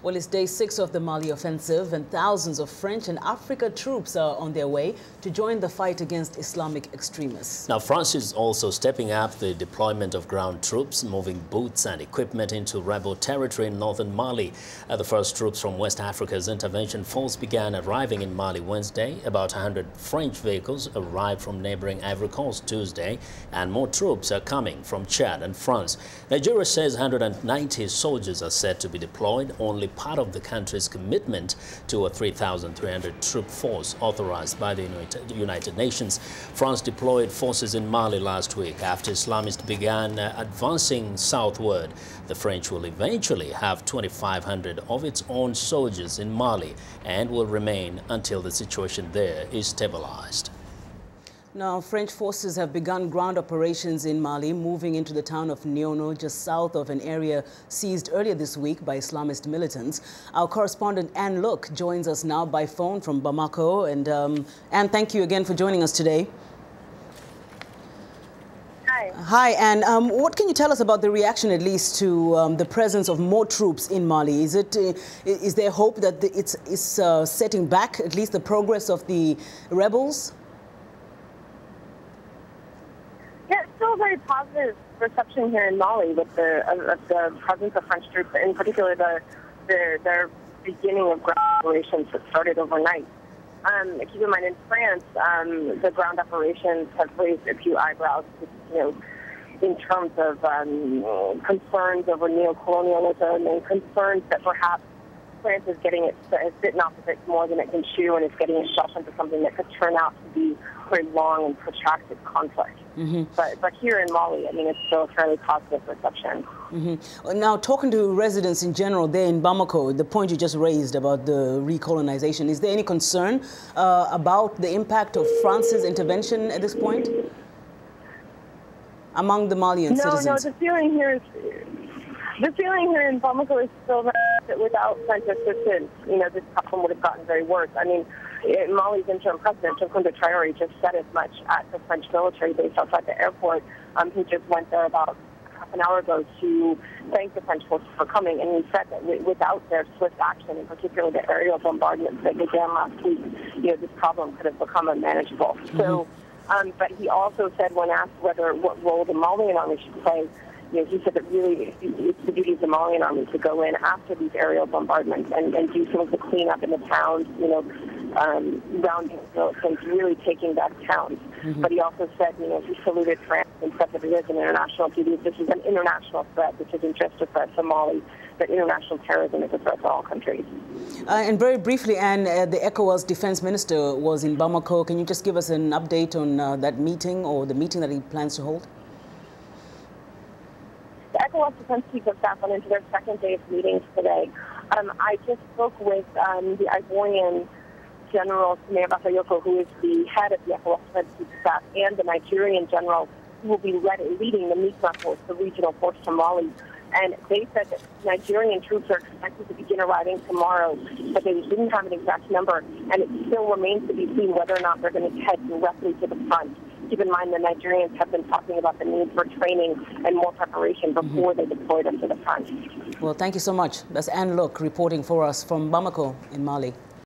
Well, it's day 6 of the Mali offensive, and thousands of French and African troops are on their way to join the fight against Islamic extremists. Now, France is also stepping up the deployment of ground troops, moving boots and equipment into rebel territory in northern Mali. The first troops from West Africa's intervention force began arriving in Mali Wednesday. About 100 French vehicles arrived from neighboring Ivory Coast Tuesday, and more troops are coming from Chad and France. Nigeria says 190 soldiers are set to be deployed, only part of the country's commitment to a 3,300 troop force authorized by the United Nations. France deployed forces in Mali last week after Islamists began advancing southward. The French will eventually have 2,500 of its own soldiers in Mali and will remain until the situation there is stabilized. Now, French forces have begun ground operations in Mali, moving into the town of Niono, just south of an area seized earlier this week by Islamist militants. Our correspondent Anne Look joins us now by phone from Bamako. And Anne, thank you again for joining us today. Hi. Hi, Anne. What can you tell us about the reaction, at least, to the presence of more troops in Mali? Is there hope that it's setting back, at least, the progress of the rebels? Yeah, it's still a very positive reception here in Mali with the presence of French troops, in particular their beginning of ground operations that started overnight. Keep in mind, in France, the ground operations have raised a few eyebrows, in terms of concerns over neocolonialism and concerns that perhaps France is has bitten off a bit more than it can chew, and it's getting itself into something that could turn out to be a very long and protracted conflict. Mm-hmm. But here in Mali, I mean, it's still a fairly positive reception. Mm-hmm. Now, talking to residents in general there in Bamako, the point you just raised about the recolonization, is there any concern about the impact of France's intervention at this point among the Malian citizens? No, the feeling here in Bamako is still that without French assistance, this problem would have gotten very worse. I mean, Mali's interim president, Traoré, just said as much at the French military base outside the airport. He just went there about half an hour ago to thank the French forces for coming, and he said that without their swift action, in particular the aerial bombardments that began last week, this problem could have become unmanageable. Mm-hmm. So, but he also said, when asked what role the Malian army should play, he said that really it's the duty of the Malian army to go in after these aerial bombardments and do some of the cleanup in the towns, rounding militants, really taking back towns. Mm-hmm. But he also said, he saluted France and said that it is an international duty. This is an international threat. This isn't just a threat to Mali, but international terrorism is a threat to all countries. And very briefly, Anne, the ECOWAS defense minister was in Bamako. Can you just give us an update on that meeting, or the meeting that he plans to hold? The ECOWAS Defense Chief of Staff went into their second day of meetings today. I just spoke with the Ivorian General Sumaya Bakayoko, who is the head of the ECOWAS Defense Chief of Staff, and the Nigerian General, who will be leading the MISMA force, the regional force to Mali. And they said that Nigerian troops are expected to begin arriving tomorrow, but they didn't have an exact number, and it still remains to be seen whether or not they're going to head directly to the front. Keep in mind, the Nigerians have been talking about the need for training and more preparation before they deploy them to the front. Well, thank you so much. That's Anne Look reporting for us from Bamako in Mali.